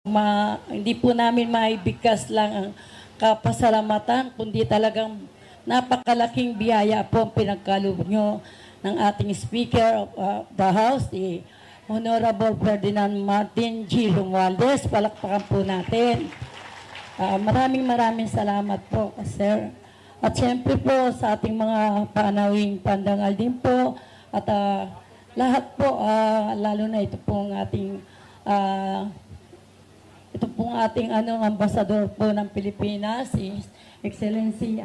Hindi po namin maibigkas lang ang kapasalamatan, kundi talagang napakalaking biyaya po ang pinagkaloob nyo ng ating Speaker of the House, si Honorable Ferdinand Martin G. Romualdez. Palakpakan po natin. Maraming salamat po, sir. At siyempre po sa ating mga panawing pandangal din po at lahat po, lalo na ito pong ating ambasador po ng Pilipinas, si Excellency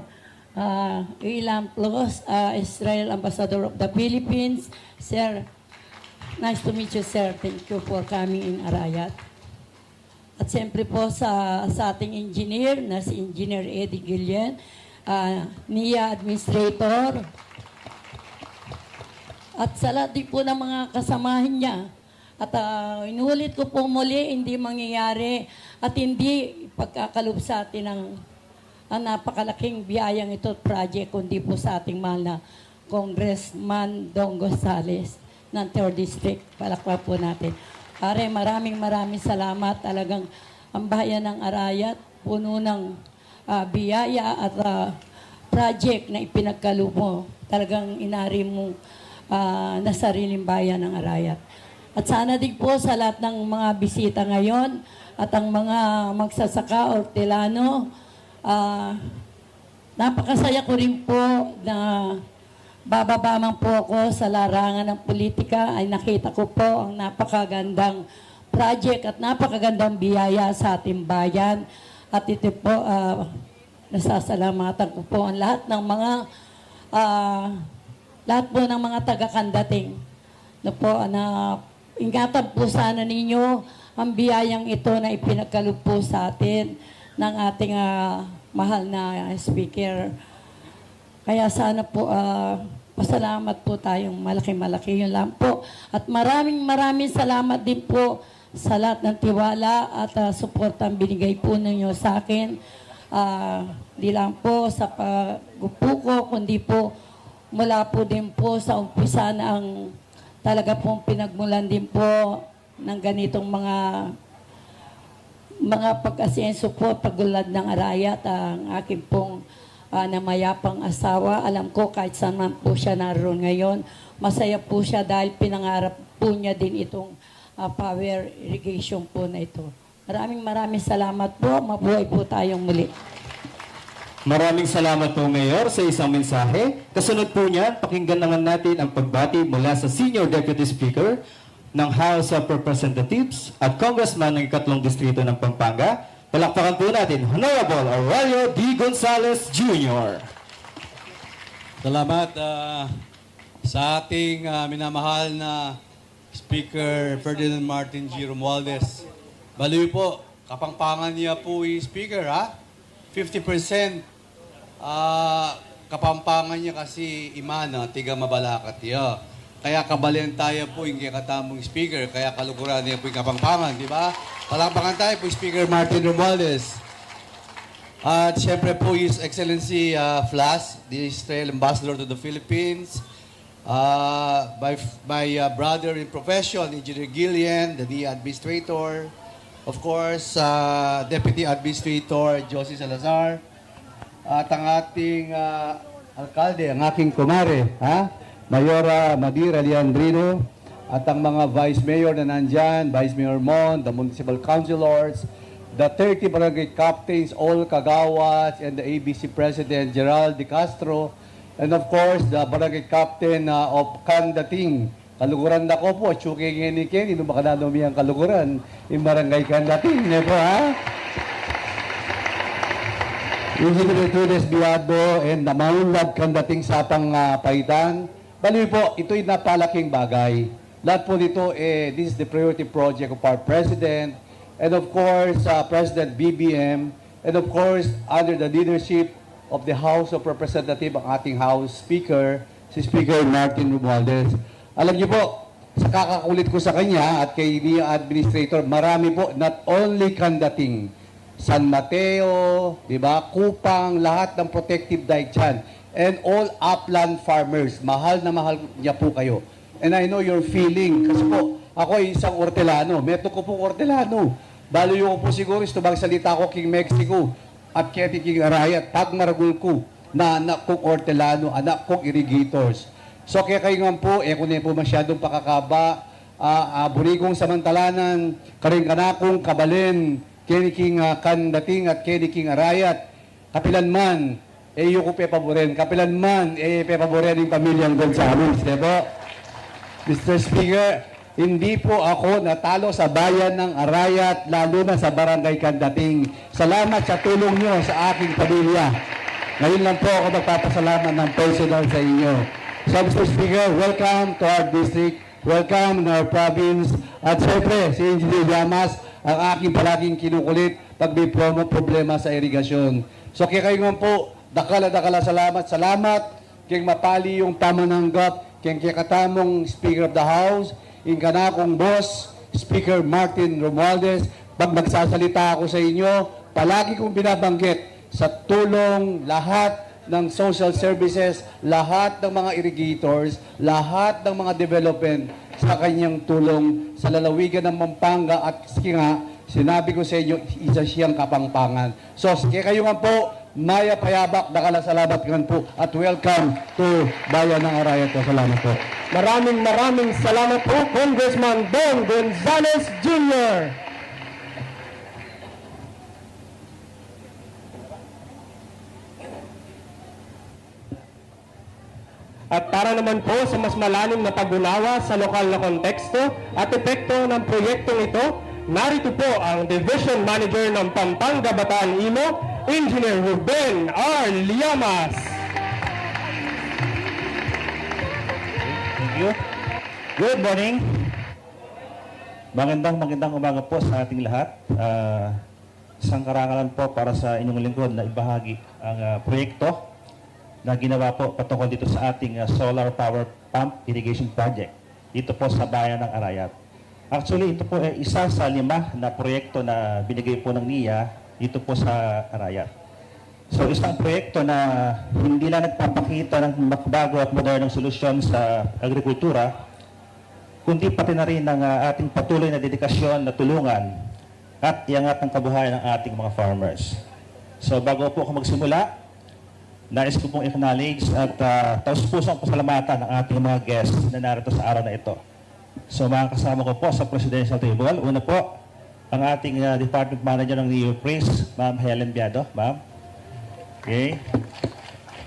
Ilam Plus, Israel Ambassador of the Philippines. Sir, nice to meet you, sir. Thank you for coming in Arayat. At siyempre po sa ating engineer, na si Engineer Eddie Guillen, NIA Administrator, at sa lahat din po ng mga kasamahan niya. At inulit ko po muli, hindi mangyayari at hindi pagkakalob sa atin ang napakalaking biyayang ito project, kundi po sa ating mahal na Congressman Dong Gonzales ng 3rd District. Palakpakan po natin. Pare, maraming salamat. Talagang ang bayan ng Arayat, puno ng biyaya at project na ipinagkaloob mo. Talagang inari mo na sariling bayan ng Arayat. At sana din po sa lahat ng mga bisita ngayon at ang mga magsasaka o Hortelano, napakasaya ko rin po na bababa man po ako sa larangan ng politika ay nakita ko po ang napakagandang project at napakagandang biyaya sa ating bayan. At ito po, nasasalamatan ko po ang lahat ng mga taga-kandating na po ingatan po sana ninyo ang biyayang ito na ipinagkaloob po sa atin ng ating mahal na speaker. Kaya sana po pasalamat po tayong malaki. Yun lang po. At maraming salamat din po sa lahat ng tiwala at suportang binigay po ninyo sa akin. Di lang po sa paggupo ko, kundi po mula po din po sa umpisa na ang talaga pong pinagmulan din po ng ganitong mga pag-asenso po, pagulad ng Arayat, ang aking pong namayapang asawa. Alam ko kahit saan man po siya naroon ngayon, masaya po siya dahil pinangarap po niya din itong power irrigation po na ito. Maraming salamat po. Mabuhay po tayong muli. Maraming salamat po, Mayor, sa isang mensahe. Kasunod po niyan, pakinggan naman natin ang pagbati mula sa Senior Deputy Speaker ng House of Representatives at Congressman ng 3rd Distrito ng Pampanga. Palakpakan po natin, Honorable Aurelio D. Gonzales Jr. Salamat sa ating minamahal na Speaker Ferdinand Martin G. Romualdez. Baliw po, kapangpangan niya po yung Speaker, ha? 50% kapampangan niya kasi imana, tiga mabalakat niya. Kaya kabalian tayo po yung katamong speaker, kaya kalukuran niya po yung kapampangan, di ba? Palakpakan tayo po Speaker Martin Romualdez. At siyempre po His Excellency Flas, the Israel Ambassador to the Philippines, my brother in profession, Engineer Guillen, the DEA Administrator, of course, Deputy Administrator Josie Salazar, at ang ating alkalde, ang aking kumare, Mayora Madira Leandrino, at ang mga Vice Mayor na nandyan, Vice Mayor Mon, the Municipal Councilors, the 30 Barangay Captains, all Kagawats, and the ABC President Gerald De Castro, and of course, the Barangay Captain of Kandating. Kaluguran na ko po, Chuking Eniken, ino makananomi ang kaluguran, yung Barangay Kandating, po, Engineer Tunes Biado and the Maunlad Kandating sa atang paitan. Bali po, ito'y napalaking bagay. Lahat po dito, this is the priority project of our President, and of course, President BBM, and of course, under the leadership of the House of Representatives, ang ating House Speaker, si Speaker Martin Romualdez. Alam niyo po, sa kakakulit ko sa kanya at kay NIA Administrator, marami po, not only Kandating, San Mateo, di ba? Kupang, lahat ng protective dike dyan. And all upland farmers, mahal na mahal niya po kayo. And I know your feeling, kasi po, ako ay isang Hortelano, meto ko po Hortelano. Balo yung po siguro is magsalita ko King Mexico at Keti King Arayat, Tag Maragulku, na anak kong Hortelano, anak kong irrigators. So kaya kayo nga po, kung po masyadong pakakaba, burikong samantalanan, karing kanakong kabalin, Keni King Kandating at Keni King Arayat, kapilan man, yung ko pepaboren, kapilan man, pepaboren yung pamilyang Gonzales, diba? Mr. Speaker, hindi po ako natalo sa bayan ng Arayat, lalo na sa Barangay Kandating. Salamat sa tulong nyo sa aking pamilya. Ngayon lang po ako magpapasalamat ng personal sa inyo. So, Mr. Speaker, welcome to our district, welcome to our province, at siyempre, si Engineer Llamas, ang aking palaging kinukulit pag may problema sa irigasyon. So, kaya kayo nga po, dakala salamat, kaya mapali yung pamananggap, kaya katamong Speaker of the House, yung kanakong boss, Speaker Martin Romualdez, pag magsasalita ako sa inyo, palagi kong binabanggit sa tulong lahat ng social services, lahat ng mga irrigators, lahat ng mga development sa kanyang tulong sa lalawigan ng Pampanga at nga, sinabi ko sa inyo, isa siyang Kapampangan. So, kaya kayo nga po, Maya Payabak, salamat nga po at welcome to Bayan ng Arayat. Salamat po. Maraming salamat po, Congressman Don Gonzales Jr. At para naman po sa mas malalim na pag-unawa sa lokal na konteksto at epekto ng proyektong ito, narito po ang Division Manager ng Pampanga Bataan Imo, Engineer Ruben R. Llamas. Thank you. Good morning. Magandang umaga po sa ating lahat. Isang karangalan po para sa inyong lingkod na ibahagi ang proyekto na ginawa po patungkol dito sa ating solar power pump irrigation project dito po sa bayan ng Arayat. Actually, ito po ay isa sa 5 na proyekto na binigay po ng NIA dito po sa Arayat. So, isang proyekto na hindi lang nagpapakita ng makbago at modernong solusyon sa agrikultura, kundi pati na rin ng ating patuloy na dedikasyon na tulungan at iangat ng kabuhayan ng ating mga farmers. So, bago po ako magsimula, nais ko pong acknowledge at taus-pusong pasalamatan ng ating mga guests na narito sa araw na ito. So, mga kasama ko po sa Presidential Table, una po, ang ating Department Manager ng Neo Prince, Ma'am Helen Biado. Ma'am. Okay.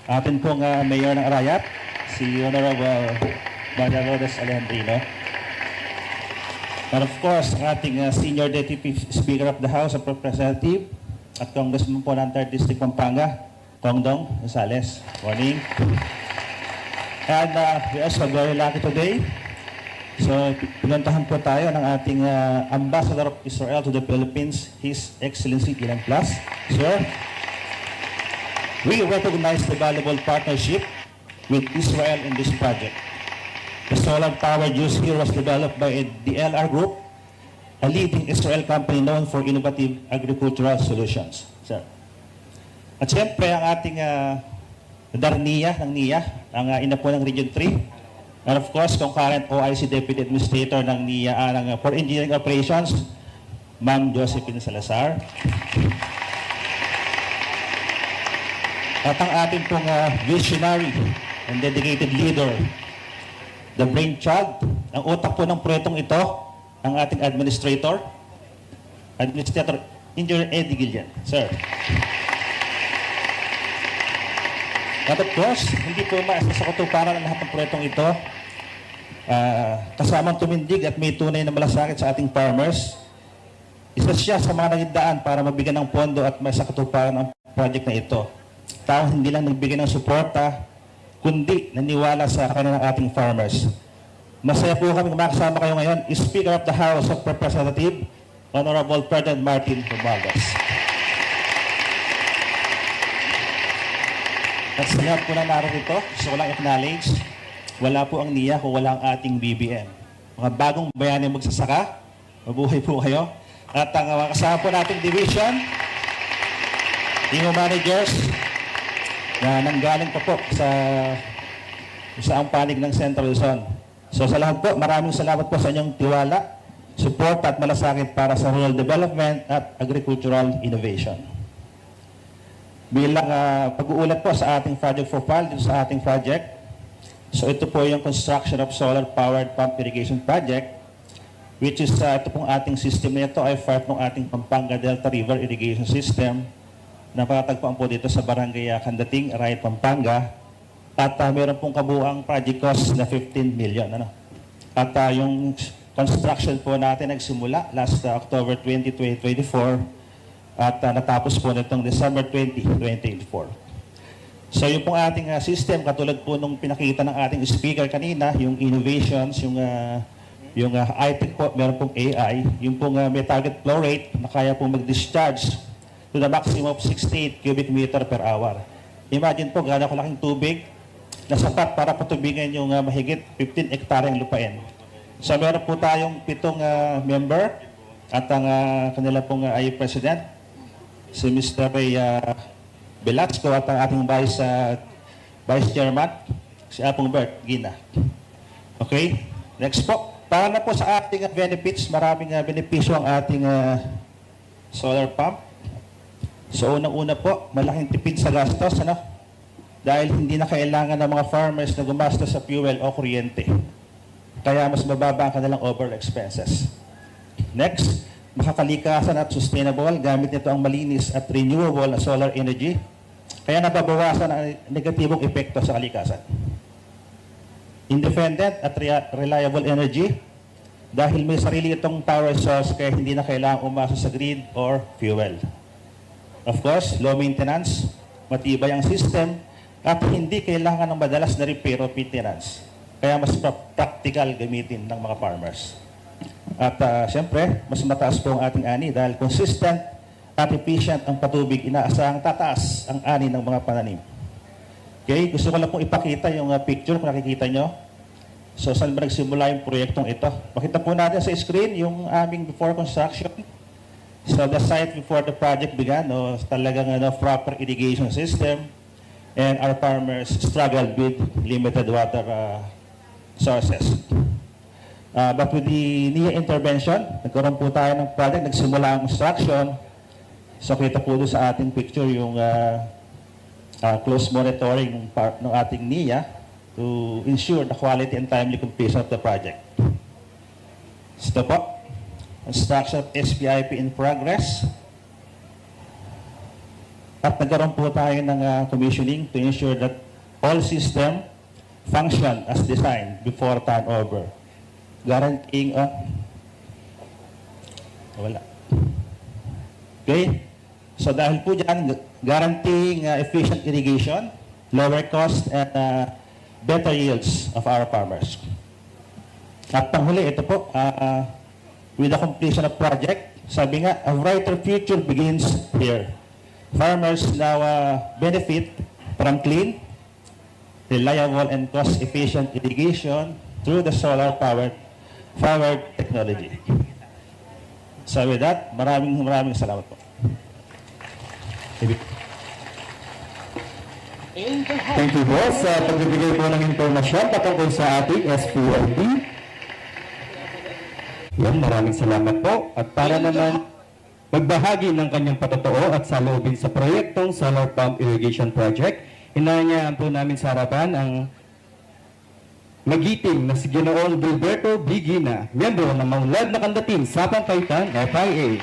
Atin pong Mayor ng Arayat, si Honorable Maria Lourdes Alejandrino. And of course, ang ating Senior Deputy Speaker of the House of Representatives at Congressman po ng 3rd District Pampanga, Kongdong Gonzales. Morning. And we are so very lucky today. So, pinuntahan po tayo ng ating Ambassador of Israel to the Philippines, His Excellency Ilan Plus. Sir, we recognize the valuable partnership with Israel in this project. The solar power used here was developed by the LR Group, a leading Israel company known for innovative agricultural solutions. Sir. At siyempre, ang ating NIA, ang ina po ng Region 3, and of course, concurrent OIC Deputy Administrator ng NIA, for Engineering Operations, Ma'am Josephine Salazar. At ang ating pong visionary and dedicated leader, the brainchild, ang utak po ng proyektong ito, ang ating Administrator, Engineer Eddie Gillian. Sir. At of course, hindi po maasa sa katuparan ang lahat ng proyektong ito. Kasamang tumindig at may tunay na malasakit sa ating farmers. Isa siya sa mga nagindaan para mabigyan ng pondo at may sa katuparan ang project na ito. Tao hindi lang nagbigay ng suporta, kundi naniwala sa kanilang ating farmers. Masaya po kami makasama kayo ngayon, Speaker of the House of Representatives, Honorable Ferdinand Martin Romualdez. At sa lahat po na narito, gusto ko lang acknowledge, wala po ang NIA kung wala ang ating BBM. Mga bagong bayani magsasaka, mabuhay po kayo. At ang mga kasama po nating division, team managers, na nanggaling pa po sa isaang panig ng Central Luzon. So sa lahat po, maraming salamat po sa inyong tiwala, suporta at malasakit para sa rural development at agricultural innovation. Bilang pag-uulat po sa ating project profile dito sa ating project, so ito po yung construction of solar-powered pump irrigation project, which is ito pong ating system na ito ay part ng ating Pampanga Delta River Irrigation System na patatagpuan po dito sa Barangay Candating, Arayat, Pampanga. At meron pong kabuuang project cost na 15 million. Ano? At yung construction po natin nagsimula last October 20, 2024 at natapos po nitong December 20, 2024. So yung pong ating system, katulad po nung pinakita ng ating speaker kanina, yung innovations, yung iTech po, meron pong AI, yung pong may target flow rate na kaya pong mag-discharge to the maximum of 68 cubic meter per hour. Imagine po, gaano kalaking tubig na sapat para patubigan yung mahigit 15 hektaryang lupain. So meron po tayong 7 member at ang kanila pong ay president, si Mr. Ray Velasco at ang ating vice chairman, si Apong Bert Gina. Okay? Next po. Para na po sa ating benefits, maraming benepisyo ang ating solar pump. So unang-una po, malaking tipid sa gastos, ano? Dahil hindi na kailangan ng mga farmers na gumastos sa fuel o kuryente. Kaya mas mababa ang kanilang overall expenses. Next, makakalikasan at sustainable, gamit nito ang malinis at renewable na solar energy. Kaya nababawasan ang negatibong epekto sa kalikasan. Independent at reliable energy, dahil may sarili itong power source kaya hindi na kailangang umasa sa grid or fuel. Of course, low maintenance, matibay ang system, at hindi kailangan ng madalas na repair o maintenance. Kaya mas practical gamitin ng mga farmers. At siyempre, mas mataas po ang ating ani dahil consistent at efficient ang patubig, inaasahang tataas ang ani ng mga pananim. Okay, gusto ko lang pong ipakita yung picture kung nakikita nyo. So, saan ba nagsimula yung proyektong ito? Makita po natin sa screen yung aming before construction. So, the site before the project began, talagang proper irrigation system, and our farmers struggled with limited water sources. But with the NIA intervention, nagkaroon po tayo ng project, nagsimula ang construction. So, kita po doon sa ating picture yung close monitoring ng ating NIA to ensure the quality and timely completion of the project. Ito po, construction of SPIP in progress. At nagkaroon po tayo ng commissioning to ensure that all system function as designed before turnover. Guaranteeing wala. Okay? So dahil po dyan, guaranteeing efficient irrigation, lower cost, and better yields of our farmers. At panghuli, ito po, with the completion of project, sabi nga, a brighter future begins here. Farmers now benefit from clean, reliable, and cost-efficient irrigation through the solar-powered technology. So with that, maraming salamat po. Thank you, boss, sa pagbibigay po ng impormasyon patungkol sa ating SPLP. Yan, maraming salamat po. At para naman magbahagi ng kanyang patotoo at saloobin sa proyektong Solar Pump Irrigation Project, hinahangaan po namin sa harapan ang magiting na si Ginoong Gilberto B. Gina, miyembro ng Maunlad na Kandating Sapang Kaitan, FIA.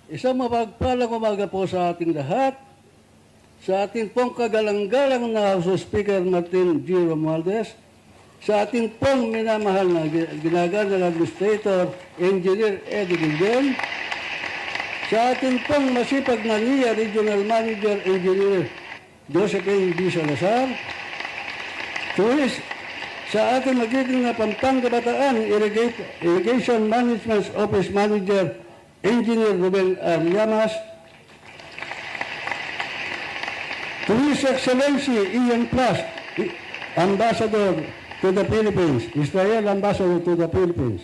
Isang mapagpalang umaga po sa ating lahat, sa ating pong kagalang-galang na House Speaker Martin G. Romualdez, sa ating pong minamahal na ginagana Administrator Engineer Eddie Gilden, sa ating pong masipag na NIA Regional Manager Engineer Josephine B. Salazar, sa ating magiging na Pampanga Bataan Irrigation Management Office Manager Engineer Ruben R. Llamas, His Excellency Ian Plus, Ambassador to the Philippines, Israel Ambassador to the Philippines.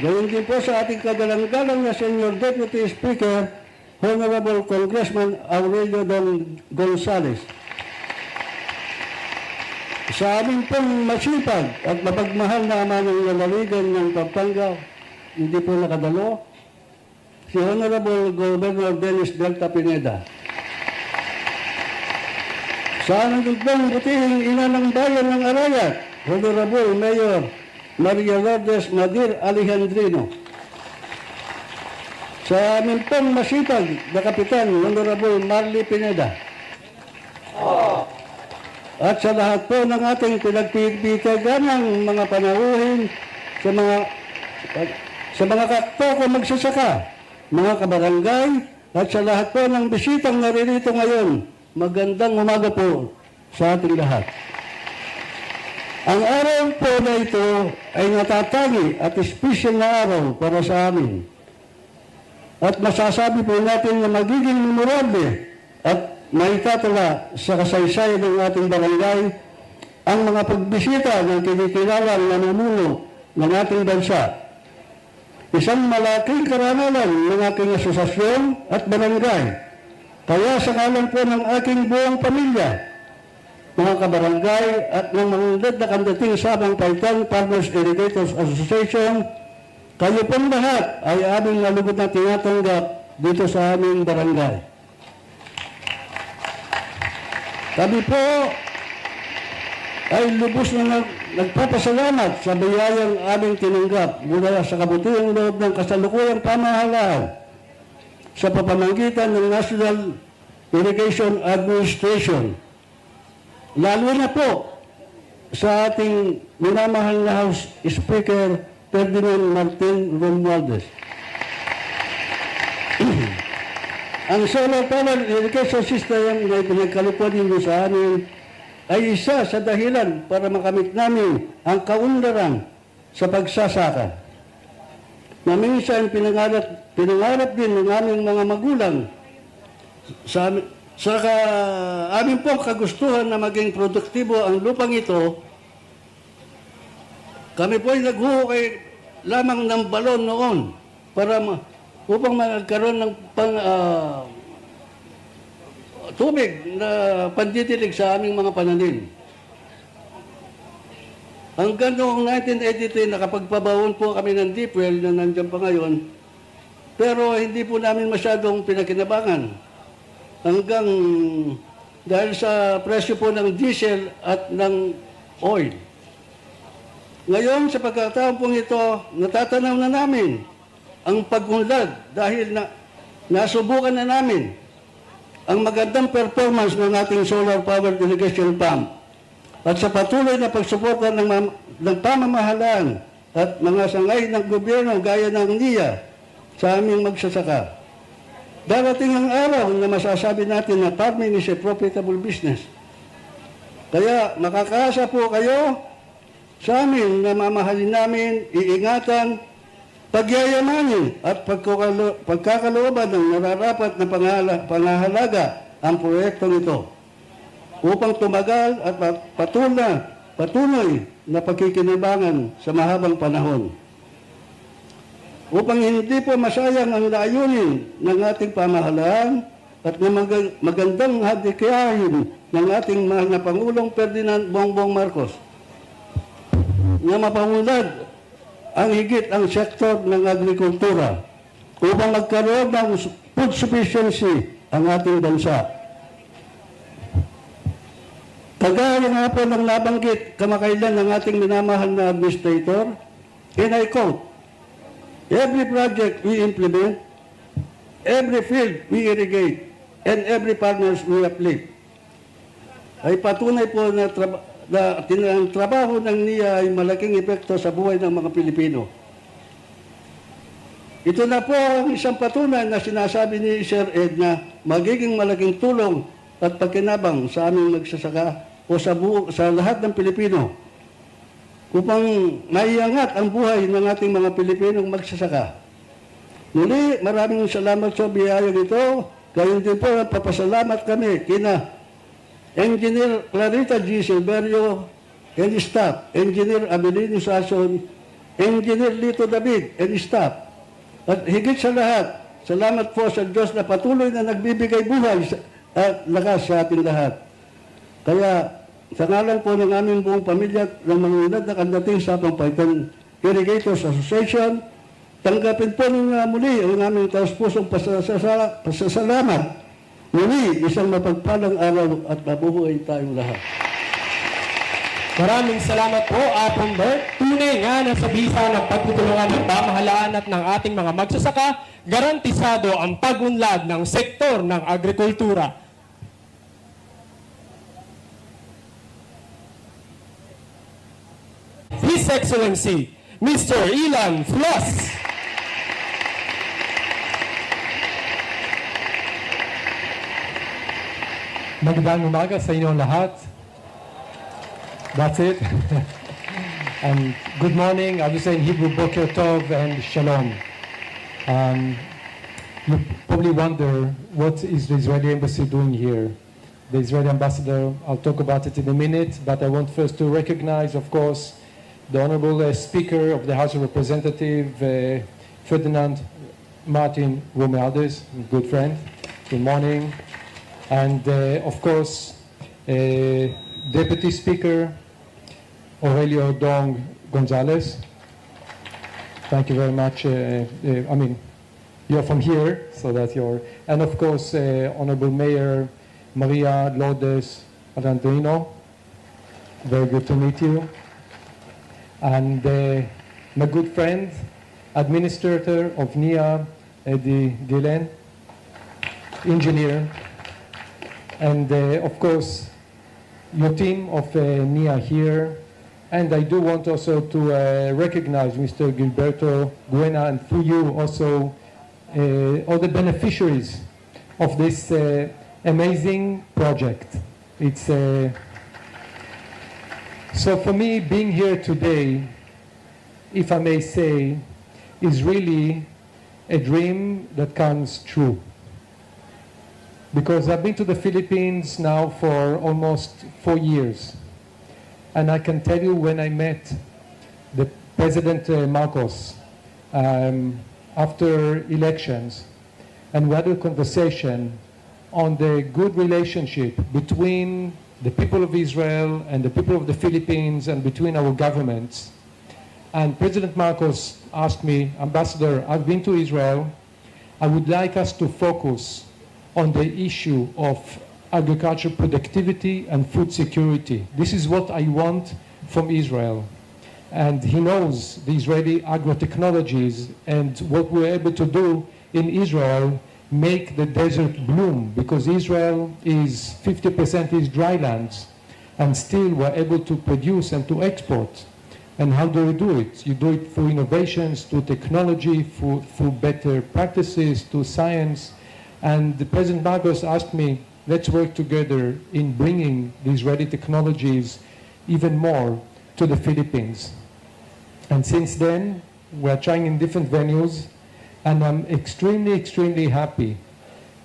Gayun din po sa ating kagalang-galang na Senior Deputy Speaker, Honorable Congressman Aurelio Don Gonzales. Sa amin pong masipag at mapagmahal na ama ng lalawigan ng Pampanga, hindi po nakadalo, si Honorable Governor Dennis Delta Pineda. Sa aming pong butihing ina ng bayan ng Arayat, Honorable Mayor Maria Lourdes Madir Alejandrino. Sa amin pong masipag na Kapitan, Honorable Marley Pineda. At sa lahat po ng ating pinagpipitaganang mga panauhin sa mga katoko magsasaka, mga kabarangay, at sa lahat po ng bisitang naririto ngayon, magandang umaga po sa ating lahat. Ang araw po na ito ay natatangi at espesyal na araw para sa amin. At masasabi po natin na magiging memorable at maitatala sa kasaysayan ng ating barangay ang mga pagbisita ng kinikilalang namumuno ng ating bansa. Isang malaking karangalan ng aking asosasyon at barangay. Kaya sa ngalan po ng aking buong pamilya, mga kabarangay at ng mga unlad na kandating Sabang Paitan Farmers Irrigators Association, kayo pong lahat ay aming nalugod na tinatanggap dito sa aming barangay. Kami po ay lubos na nagpapasalamat sa biyayang aming tinanggap mula sa kabutihang loob ng kasalukuyang pamahalaan sa pamamagitan ng National Irrigation Administration. Lalo na po sa ating minamahal na House Speaker Ferdinand Martin Romualdez. Ang solar power irrigation system na ipinagkalupad ninyo sa amin ay isa sa dahilan para makamit namin ang kaunlaran sa pagsasaka. Na minsan pinangarap din ng aming mga magulang sa aming pong kagustuhan na maging produktibo ang lupang ito. Kami po ay naghuhukay lamang ng balon noon upang magkaroon ng tubig na pandidilig sa aming mga pananim. Hanggang noong 1983, nakapagpabawon po kami ng deep well na nandiyan pa ngayon, pero hindi po namin masyadong pinakinabangan. Hanggang dahil sa presyo po ng diesel at ng oil. Ngayon, sa pagkataon pong ito, natatanaw na namin ang pagunlad dahil nasubukan na namin ang magandang performance ng ating solar powered irrigation pump at sa patuloy na pagsuporta ng pamamahalaan at mga sangay ng gobyerno gaya ng NIA sa aming magsasaka. Darating ang araw na masasabi natin na farming is a profitable business. Kaya makakaasa po kayo sa amin na mamahalin namin, iingatan, pagyayamanin at pagkakalooban ng nararapat na pangahalaga ang proyektong ito upang tumagal at patuloy na pagkikinabangan sa mahabang panahon. Upang hindi po masayang ang layunin ng ating pamahalaan at ng magandang hadikayahin ng ating mahal na Pangulong Ferdinand Bongbong Marcos na mapangunlad ang higit ang sektor ng agrikultura upang magkaroon ng food sufficiency ang ating bansa. Kagaya nga po ng nabanggit kamakailan ng ating minamahal na administrator, and I quote, "Every project we implement, every field we irrigate, and every partners we uplift." Ay patunay po na ang trabaho ng NIA ay malaking epekto sa buhay ng mga Pilipino. Ito na po ang isang patunay na sinasabi ni Sir Ed na magiging malaking tulong at pagkinabang sa aming magsasaka o sa lahat ng Pilipino upang maiangat ang buhay ng ating mga Pilipinong magsasaka. Muli, maraming salamat sa biyayang ito. Gayon din po, papasalamat kami kina Engineer Clarita G. Silverio and staff, Engineer Abelino Sason, Engineer Lito David and staff. At higit sa lahat, salamat po sa Diyos na patuloy na nagbibigay buhay at lakas sa ating lahat. Kaya, sa ngalan po ng aming buong pamilya ng mga unad na kandating sa Pampaitan Irrigators Association, tanggapin po ng muli ang aming taus-pusong pasasalamat. Muli, isang mapagpalang araw at mabuhay tayong lahat. Maraming salamat po, Apong Bert. Tunay nga na sa bisa ng pagtutulungan ng pamahalaan at ng ating mga magsasaka, garantisado ang pag-unlad ng sektor ng agrikultura. His Excellency, Mr. Ilan Flos. Magandang umaga sa inyong lahat. That's it. And good morning. I would say in Hebrew, Boker Tov and Shalom. You probably wonder what is the Israeli embassy doing here. The Israeli ambassador, I'll talk about it in a minute, but I want first to recognize, of course, the Honorable Speaker of the House of Representatives, Ferdinand Martin Romualdez, good friend. Good morning. And of course, Deputy Speaker Aurelio Dong Gonzalez. Thank you very much. I mean, you're from here, so that you're... And of course, Honorable Mayor Maria Lourdes Arandino. Very good to meet you. And my good friend, Administrator of NIA, Eddie Gillen, Engineer, and of course, your team of NIA here. And I do want also to recognize Mr. Gilberto Guena, and through you also all the beneficiaries of this amazing project. It's so for me, being here today, if I may say, is really a dream that comes true. Because I've been to the Philippines now for almost 4 years. And I can tell you, when I met the President Marcos after elections, and we had a conversation on the good relationship between the people of Israel and the people of the Philippines and between our governments. And President Marcos asked me, Ambassador, I've been to Israel. I would like us to focus on the issue of agriculture productivity and food security. This is what I want from Israel. And he knows the Israeli agro-technologies and what we're able to do in Israel make the desert bloom, because Israel is 50% is dry lands, and still we're able to produce and to export. And how do we do it? You do it through innovations, through technology, through better practices, through science. And the President Marcos asked me, let's work together in bringing the Israeli technologies even more to the Philippines. And since then, we're trying in different venues, and I'm extremely, extremely happy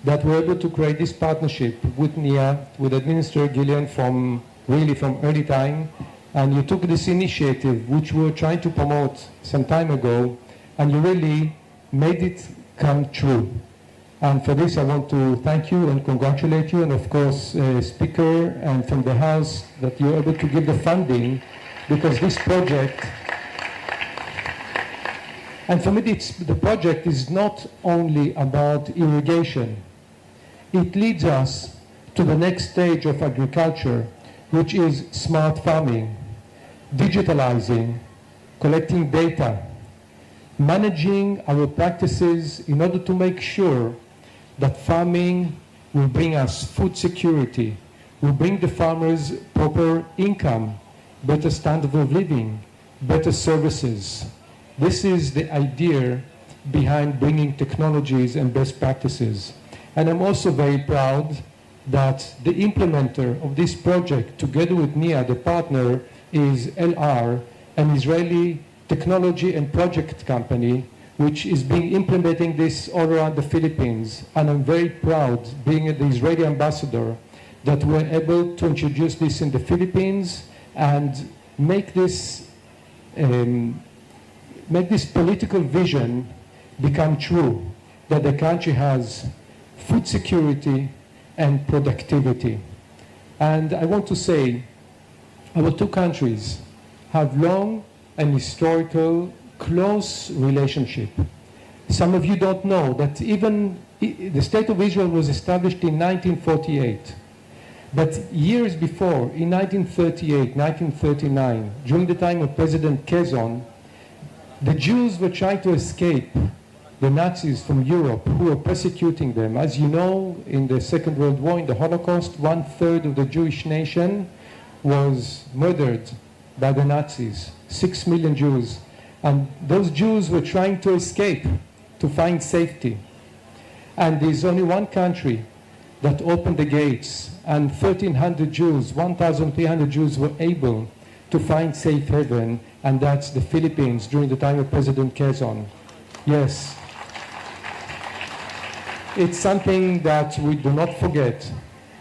that we're able to create this partnership with NIA, with Administrator Gillian from early time. And you took this initiative, which we were trying to promote some time ago, and you really made it come true. And for this, I want to thank you and congratulate you, and of course, Speaker and from the House, that you're able to give the funding, because this project, and for me, the project is not only about irrigation. It leads us to the next stage of agriculture, which is smart farming, digitalizing, collecting data, managing our practices in order to make sure that farming will bring us food security, will bring the farmers proper income, better standard of living, better services. This is the idea behind bringing technologies and best practices. And I'm also very proud that the implementer of this project, together with NIA, the partner, is LR, an Israeli technology and project company, which is being implementing this all around the Philippines. And I'm very proud, being the Israeli ambassador, that we're able to introduce this in the Philippines and make this political vision become true, that the country has food security and productivity. And I want to say, our two countries have long and historical close relationship. Some of you don't know that even the State of Israel was established in 1948. But years before, in 1938, 1939, during the time of President Quezon, the Jews were trying to escape the Nazis from Europe who were persecuting them. As you know, in the Second World War, in the Holocaust, 1/3 of the Jewish nation was murdered by the Nazis, 6 million Jews. And those Jews were trying to escape, to find safety. And there's only one country that opened the gates, and 1,300 Jews, 1,300 Jews were able to find safe haven, and that's the Philippines during the time of President Quezon. Yes. It's something that we do not forget,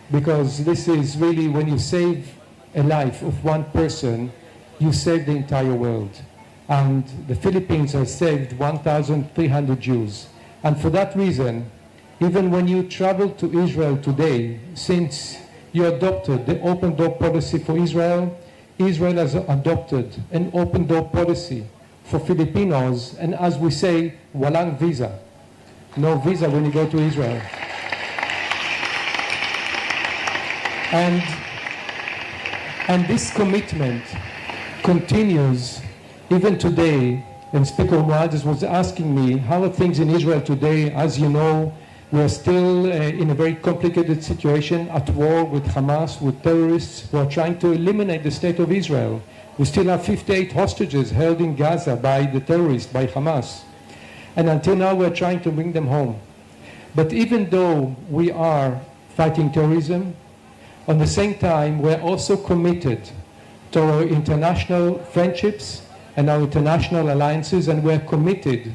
because this is really, when you save a life of one person, you save the entire world. And the Philippines has saved 1,300 Jews. And for that reason, even when you travel to Israel today, since you adopted the open door policy for Israel, Israel has adopted an open door policy for Filipinos, and as we say, walang visa. No visa when you go to Israel. And this commitment continues even today. And Speaker Morales was asking me, how are things in Israel today? As you know, we are still in a very complicated situation, at war with Hamas, with terrorists who are trying to eliminate the state of Israel. We still have 58 hostages held in Gaza by the terrorists, by Hamas. And until now, we're trying to bring them home. But even though we are fighting terrorism, at the same time, we're also committed to our international friendships and our international alliances, and we're committed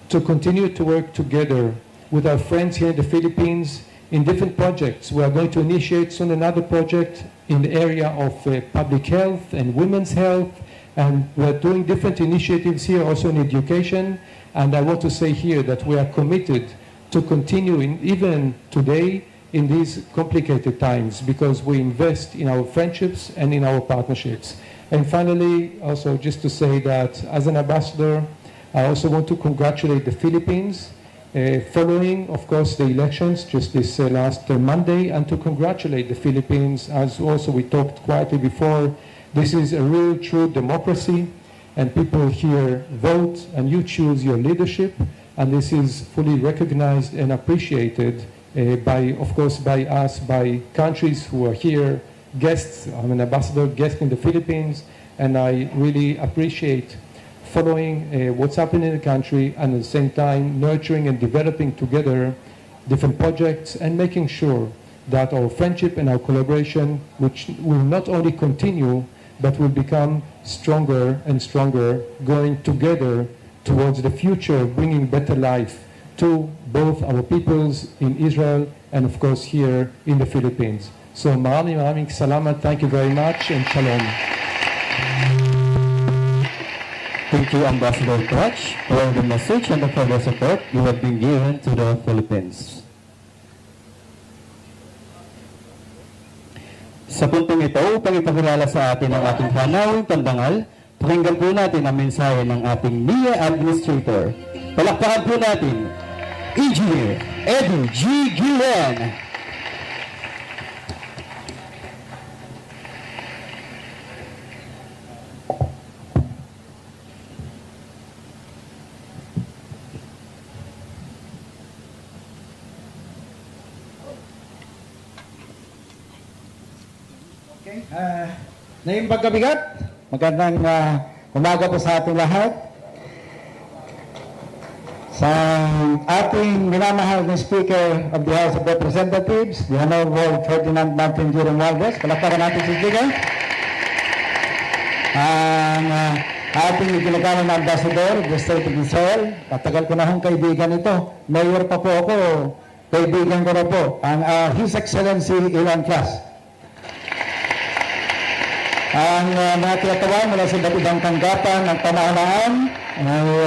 to continue to work together with our friends here in the Philippines in different projects. We are going to initiate soon another project in the area of public health and women's health, and we're doing different initiatives here also in education. And I want to say here that we are committed to continue even today in these complicated times, because we invest in our friendships and in our partnerships. And finally, also just to say that as an ambassador, I also want to congratulate the Philippines following, of course, the elections just this last Monday, and to congratulate the Philippines, as also we talked quietly before. This is a real, true democracy, and people here vote, and you choose your leadership, and this is fully recognized and appreciated by, of course, by us, by countries who are here, guests. I'm an ambassador, guest in the Philippines, and I really appreciate following what's happening in the country, and at the same time nurturing and developing together different projects and making sure that our friendship and our collaboration, which will not only continue, but will become stronger and stronger, going together towards the future, bringing better life to both our peoples in Israel and, of course, here in the Philippines. So, maraming salamat, thank you very much, and shalom. Thank you, Ambassador Crutch, for the message and the further support you have been given to the Philippines. Sa puntong ito, upang ipakilala sa atin ang ating panawing pandangal, pakinggan po natin ang mensahe ng ating NIA Administrator. Palakpakan po natin, Engineer Edu G. Guillen. Naimbag kabigat, magandang umaga po sa ating lahat. Sa ating minamahal na Speaker of the House of Representatives, the Honorable Ferdinand Martin G. Romualdez, palakpakan natin si Speaker. Ang ating iginagawa na ambassador of the State of Israel. Matagal ko na hong kaibigan ito. Mayor pa po ako, kaibigan ko na po. Ang His Excellency Ilan Clas. Ang mga tinatawag mula sa iba't ibang tanggapan ng pamahalaan.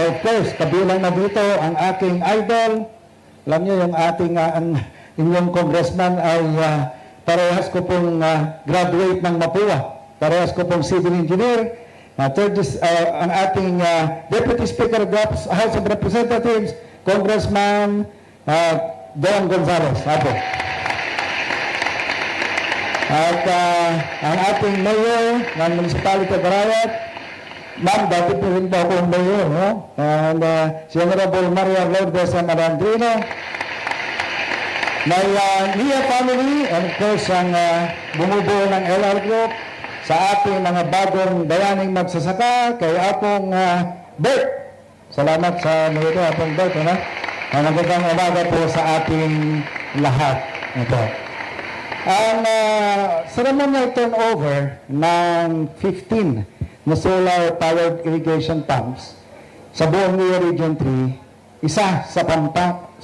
Of course, kabilang na dito ang aking idol. Alam niyo, yung ating inyong congressman ay parehas ko pong graduate ng Mapua. Parehas ko pong civil engineer. Third is ang ating Deputy Speaker of the House of Representatives, Congressman Don Gonzales. Apo. At ang ating mayor ng Municipality of Arayat, ma'am, dati po rin po akong mayor, no? And si Honorable Maria Lourdes Malandrino, my Nia family, and of course, ang bumubuo ng LR Group, sa ating mga bagong bayaning magsasaka, kay Apong Bert. Salamat sa mga Apong Bert, ano? Magandang umaga po sa ating lahat. Ito. Ang ceremonial turnover ng 15 na solar-powered irrigation pumps sa buong Nia Region 3, isa sa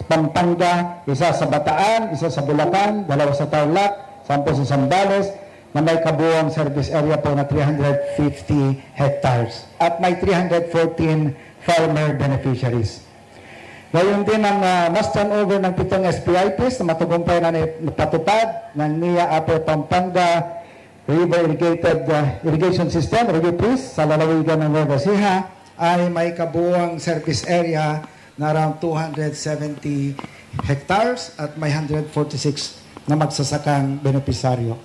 Pampanga, isa sa Bataan, isa sa Bulacan, dalawa sa Tarlac, 10 sa Zambales, na may kabuuang service area po na 350 hectares at may 314 farmer beneficiaries. Ngayon din ang mass turnover ng 7 SPIPs na matagumpay na napatupad ng NIA Upper Pampanga River Irrigation System, RIVIPRIS, sa lalawigan ng Nueva Ecija, ay may kabuuang service area na around 270 hectares at may 146 na magsasakang benepisaryo.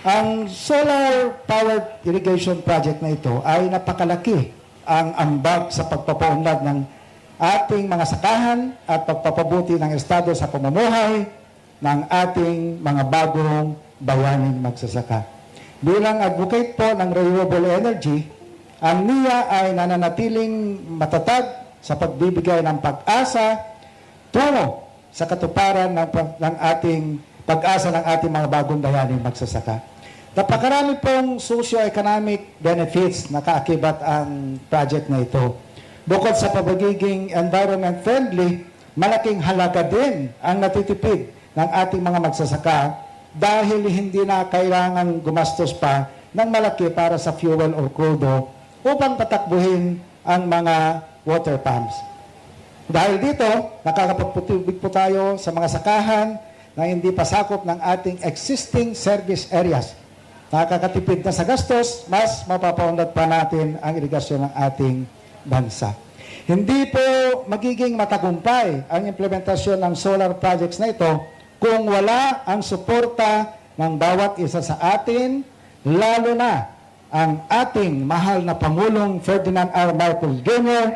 Ang solar-powered irrigation project na ito ay napakalaki ang ambag sa pagpapaunlad ng ating mga sakahan at pagpapabuti ng estado sa pamumuhay ng ating mga bagong bayaning magsasaka. Bilang advocate po ng renewable energy, ang NIA ay nananatiling matatag sa pagbibigay ng pag-asa tungo sa katuparan ng ating pag-asa ng ating mga bagong bayaning magsasaka. Napakarami pong socio-economic benefits na kaakibat ang project na ito. Bukod sa pagiging environment friendly, malaking halaga din ang natitipid ng ating mga magsasaka dahil hindi na kailangan gumastos pa ng malaki para sa fuel or crudo upang patakbuhin ang mga water pumps. Dahil dito, nakakapagputubig po tayo sa mga sakahan na hindi pa sakop ng ating existing service areas. Nakakatipid na sa gastos, mas mapapaunlad pa natin ang irigasyon ng ating bansa. Hindi po magiging matagumpay ang implementasyon ng solar projects na ito kung wala ang suporta ng bawat isa sa atin, lalo na ang ating mahal na Pangulong Ferdinand R. Marcos Jr.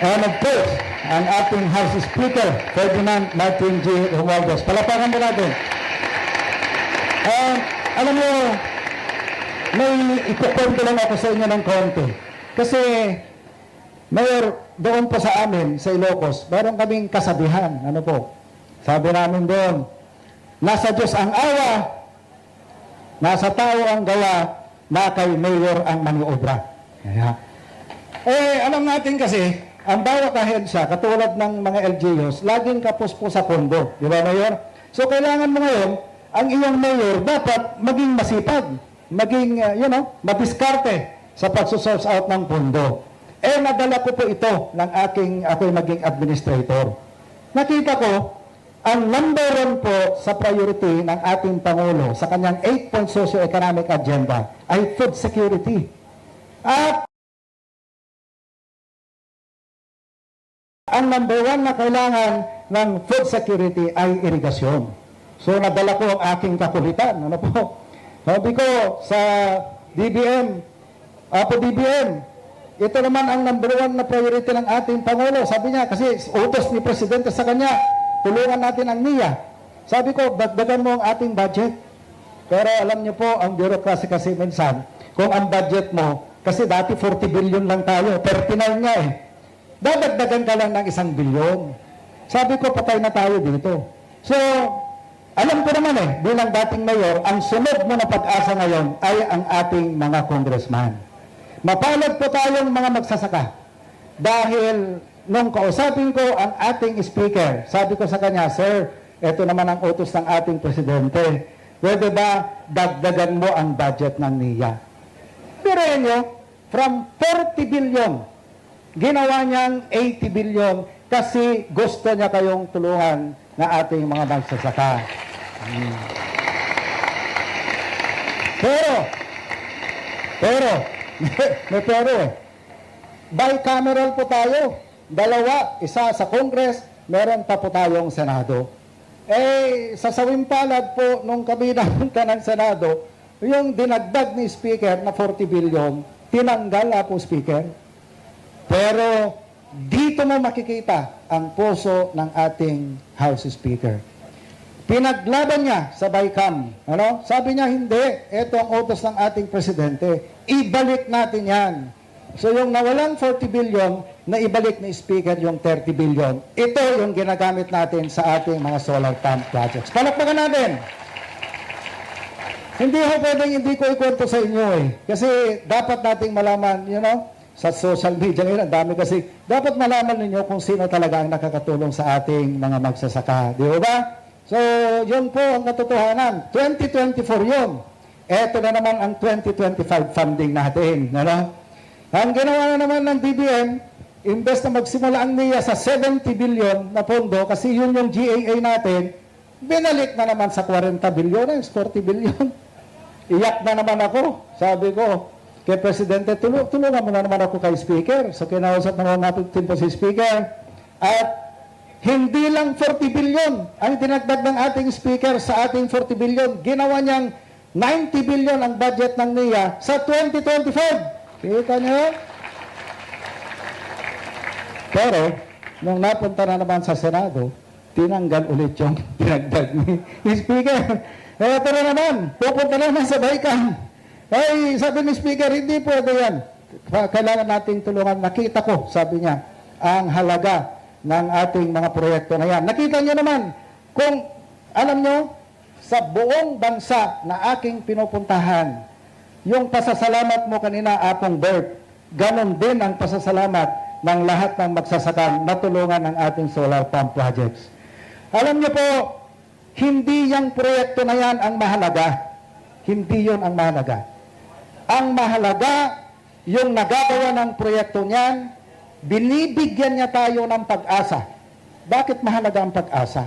and of course, ang ating House Speaker, Ferdinand Martin G. Romualdez. Palapakan mo natin. Alam mo, may ikukwento lang ako sa inyo ng konti. Kasi, Mayor, doon po sa amin, sa Ilocos, meron kaming kasabihan. Ano po? Sabi namin doon, nasa Diyos ang awa, nasa tao ang gawa, na kay Mayor ang maniobra. Kaya, alam natin kasi, ang bawat ahensya, katulad ng mga LGUs, laging kapos po sa pondo. Di ba, Mayor? So, kailangan mo ngayon, ang iyong mayor dapat maging masipag, maging, madiskarte sa pagsusource out ng pondo. Nadala ko po ito ng ako'y maging administrator. Nakita ko, ang number 1 po sa priority ng ating Pangulo sa kanyang 8-point socio-economic agenda ay food security. At ang number 1 na kailangan ng food security ay irigasyon. So, nadala ko ang aking kakulitan. Ano po? Sabi ko sa DBM, ito naman ang number 1 na priority ng ating Pangulo. Sabi niya, kasi utos ni Presidente sa kanya, tulungan natin ang NIA. Sabi ko, dagdagan mo ang ating budget. Pero alam niyo po, ang bureaucracy kasi minsan, kung ang budget mo, kasi dati 40 billion lang tayo, 39 nga eh. Dadagdagan ka lang ng 1 billion. Sabi ko, patay na tayo dito. So, alam ko naman bilang dating mayor, ang sunod mo na pag-asa ngayon ay ang ating mga congressman. Mapalad po tayong mga magsasaka. Dahil nung kausapin ko ang ating speaker, sabi ko sa kanya, Sir, ito naman ang utos ng ating presidente. Pwede ba dagdagan mo ang budget ng NIA? Pero nyo, from 40 billion, ginawa niyang 80 billion kasi gusto niya kayong tulungan na ating mga magsasaka. Pero, may pero eh. Bicameral po tayo. Dalawa, isa sa Congress, meron pa po tayong Senado. Sa sawimpalad po nung kami napunta ng Senado, yung dinagdag ni Speaker na 40 billion, tinanggal na po Speaker. Pero dito mo makikita ang puso ng ating House Speaker. Pinaglaban niya sa BICAM. Ano? Sabi niya, hindi. Ito ang utos ng ating presidente. Ibalik natin yan. So yung nawalang 40 billion, na ibalik ni Speaker yung 30 billion. Ito yung ginagamit natin sa ating mga solar pump projects. Palakpakan natin! Hindi ho pwedeng hindi ko ikwento sa inyo eh. Kasi dapat nating malaman, sa social media ngayon, ang dami kasi, dapat malaman ninyo kung sino talaga ang nakakatulong sa ating mga magsasaka. Di ba? So, yun po ang katotohanan. 2024 yun. Ito na naman ang 2025 funding natin. Ang ginawa na naman ng DBM, imbes na magsimula ang NIA sa 70 billion na pondo, kasi yun yung GAA natin, binalik na naman sa 40 billion, 40 billion. Iyak na naman ako. Sabi ko, kay Presidente, tulungan mo na naman ako kay Speaker. So, kinausap naman natin po si Speaker. At hindi lang 40 billion ang dinagdag ng ating Speaker sa ating 40 billion. Ginawa niyang 90 billion ang budget ng NIA sa 2025. Kita niyo? Pero, nung napunta na naman sa Senado, tinanggal ulit yung dinagdag ni Speaker. Ito na naman, pupunta na naman sa BICAM. Ay, sabi ni Speaker, hindi pwede yan. Kailangan nating tulungan. Nakita ko, sabi niya, ang halaga ng ating mga proyekto na yan. Nakita niyo naman, kung alam niyo, sa buong bansa na aking pinupuntahan, yung pasasalamat mo kanina, Apong Bert, ganon din ang pasasalamat ng lahat ng magsasaka na tulungan ng ating solar pump projects. Alam niyo po, hindi yung proyekto na yan ang mahalaga. Hindi yun ang mahalaga. Ang mahalaga, yung nagagawa ng proyekto niyan, binibigyan niya tayo ng pag-asa. Bakit mahalaga ang pag-asa?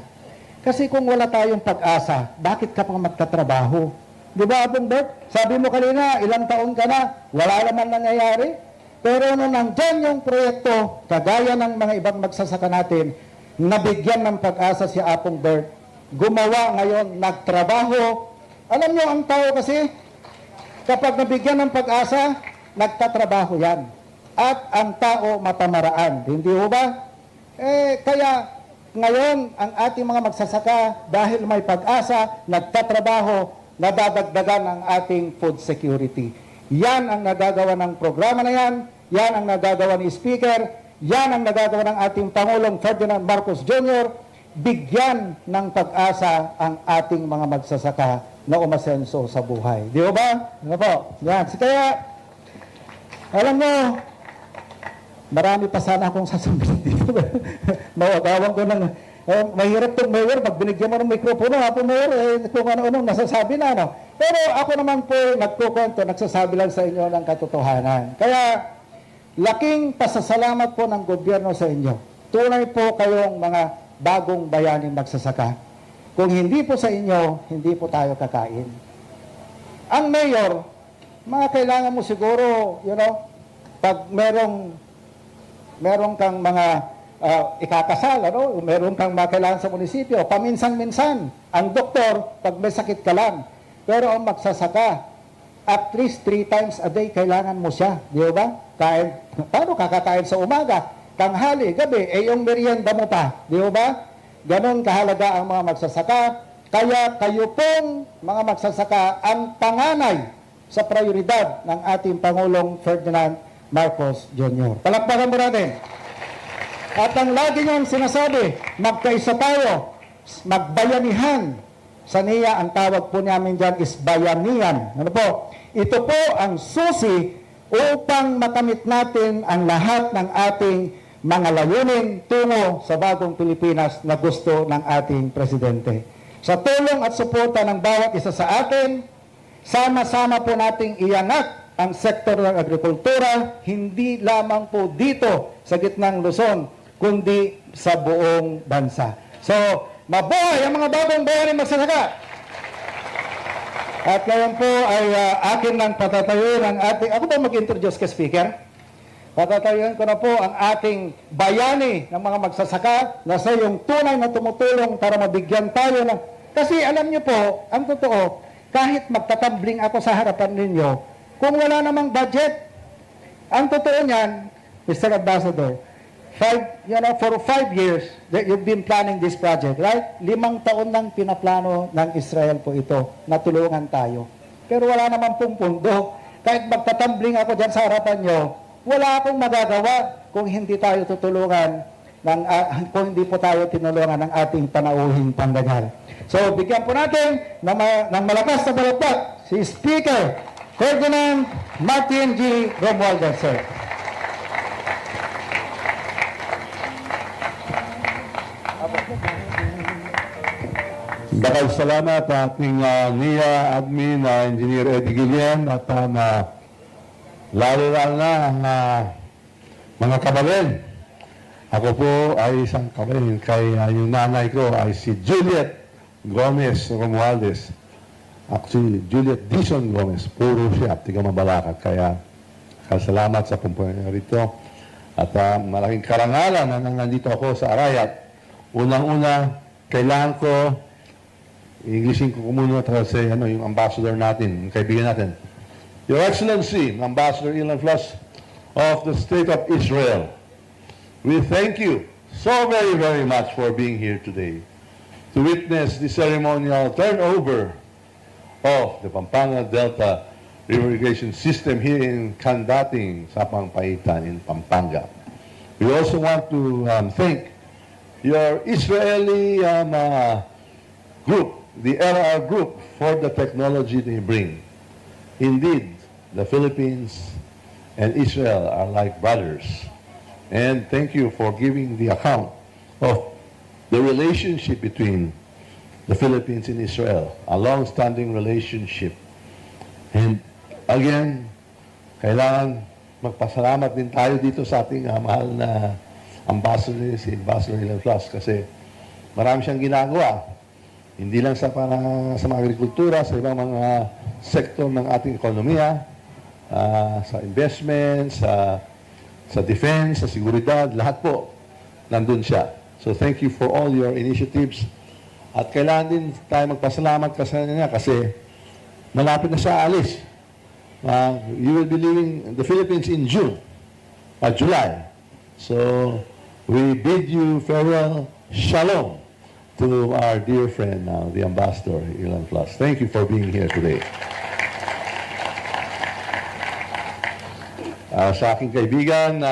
Kasi kung wala tayong pag-asa, bakit ka pang magtatrabaho? Di ba, Apong Bert? Sabi mo kanina, ilang taon ka na, wala naman nangyayari. Pero nung nandyan yung proyekto, kagaya ng mga ibang magsasaka natin, nabigyan ng pag-asa si Apong Bert, gumawa ngayon, nagtrabaho. Alam niyo, ang tao kasi, kapag nabigyan ng pag-asa, nagtatrabaho yan. At ang tao matamaraan. Hindi ho ba? Kaya ngayon, ang ating mga magsasaka, dahil may pag-asa, nagtatrabaho, nadadagdagan ang ating food security. Yan ang nagagawa ng programa na yan. Yan ang nagagawa ni Speaker. Yan ang nagagawa ng ating Pangulong Ferdinand Marcos Jr. Bigyan ng pag-asa ang ating mga magsasaka na umasenso sa buhay. Di ba? Ano po? Yan. Kaya, alam mo, marami pa sana akong sasabihin dito. Mawagawan ko ng, mahirap itong mayor, pag binigyan mo ng mikropono, Mayor, kung ano-ano, nasasabi na, no? Pero ako naman po, nagkukwento, nagsasabi lang sa inyo ng katotohanan. Kaya, laking pasasalamat po ng gobyerno sa inyo. Tunay po kayong mga bagong bayaning magsasaka. Kung hindi po sa inyo, hindi po tayo kakain. Ang mayor, mga kailangan mo siguro, pag merong kang mga ikakasal, meron kang mga kailangan sa munisipyo, paminsan-minsan, ang doktor, pag may sakit ka lang. Pero ang magsasaka, at least 3 times a day, kailangan mo siya. Di ba? Paano kakakain sa umaga? Tanghali, gabi, yung merienda mo pa. Di ba? Ganon kahalaga ang mga magsasaka. Kaya kayo pong mga magsasaka ang panganay sa prioridad ng ating Pangulong Ferdinand Marcos Jr. Palakpakan mo natin. At ang lagi niyang sinasabi, magkaisa tayo, magbayanihan. Sa NIA, ang tawag po namin dyan is bayanihan. Ano po? Ito po ang susi upang makamit natin ang lahat ng ating mga layunin tungo sa bagong Pilipinas na gusto ng ating Presidente. Sa tulong at suporta ng bawat isa sa atin, sama-sama po nating iangat ang sektor ng agrikultura, hindi lamang po dito sa gitnang Luzon, kundi sa buong bansa. So, mabuhay ang mga bagong bayaning magsasaka! At ngayon po ay akin nang patatayo ng ating... Ako ba mag-introduce ka, Speaker? Patatayuin ko na po ang ating bayani ng mga magsasaka na sa yung tunay na tumutulong para mabigyan tayo ng... Kasi alam niyo po, ang totoo, kahit magtatambling ako sa harapan ninyo, kung wala namang budget, ang totoo niyan, Mr. Ambassador, for 5 years that you've been planning this project, right? 5 taon nang pinaplano ng Israel po ito na tulungan tayo. Pero wala naman pong pundo. Kahit magtatambling ako dyan sa harapan nyo, wala akong magagawa kung hindi tayo tutulungan kung hindi po tayo tinulungan ng ating panauhing Pandagal. So, bigyan po natin ng malakas na balakpak si Speaker Ferdinand Martin G. Romualdez, sir. Bakal salamat ating NIA admin, Engineer Eddie Guillen, at lalo na ang mga kabalin. Ako po ay isang kabalin, kaya yung nanay ko ay si Juliet Gomez Romualdez. Actually, Juliet Dison Gomez, puro siya, tiga Mabalacat. Kaya salamat sa pumpunan rito. At malaking karangalan na nandito ako sa Arayat. Unang-una, kailangan ko Englishin ko muna kasi yung ambassador natin, yung kaibigan natin. Your Excellency, Ambassador Ilan Flas of the State of Israel, we thank you so very, very much for being here today to witness the ceremonial turnover of the Pampanga Delta River Irrigation System here in Candating, Sapang Paitan in Pampanga. We also want to thank your Israeli group, the LR group, for the technology they bring. Indeed, the Philippines and Israel are like brothers. And thank you for giving the account of the relationship between the Philippines and Israel, a long-standing relationship. And again, kailangan magpasalamat din tayo dito sa ating mahal na ambassador, si Ambassador Ilan Flas, kasi marami siyang ginagawa. Hindi lang sa mga agrikultura, sa ibang mga sektor ng ating ekonomiya, sa investment, sa defense, sa seguridad, lahat po, nandun siya. So thank you for all your initiatives. At kailangan din tayo magpasalamat kasi malapit na siya alis. You will be leaving the Philippines in July. So we bid you farewell, shalom, to our dear friend now, the Ambassador Ilan Flas. Thank you for being here today. Sa aking kaibigan,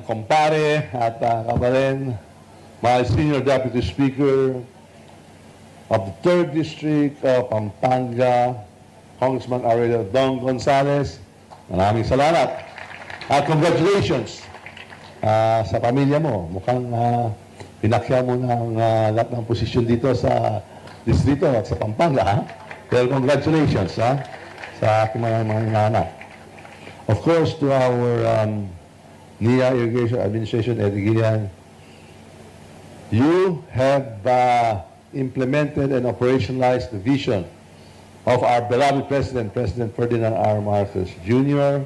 kumpare at kabalin, my Senior Deputy Speaker of the 3rd District of Pampanga, Congressman Aurelio Dong Gonzales, maraming salamat. At congratulations sa pamilya mo. Mukhang pinakya mo ng lahat ng posisyon dito sa distrito at sa Pampanga. Ha? Pero congratulations sa aking mga anak. Of course, to our NIA Irrigation Administration, Eddie Guillen, you have implemented and operationalized the vision of our beloved President, President Ferdinand R. Marcos Jr.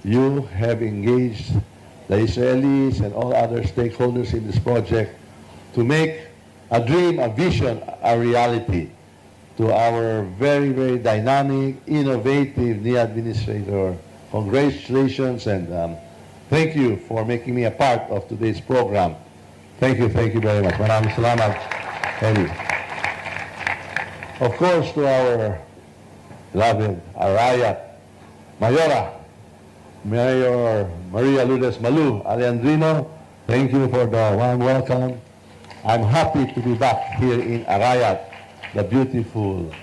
You have engaged the Israelis and all other stakeholders in this project to make a dream, a vision, a reality to our very, very dynamic, innovative NIA administrator. Congratulations and thank you for making me a part of today's program. Thank you very much. Maraming salamat, Eddie. Of course, to our beloved Arayat, Mayor Maria Lourdes Malu Alejandrino, thank you for the warm welcome. I'm happy to be back here in Arayat, the beautiful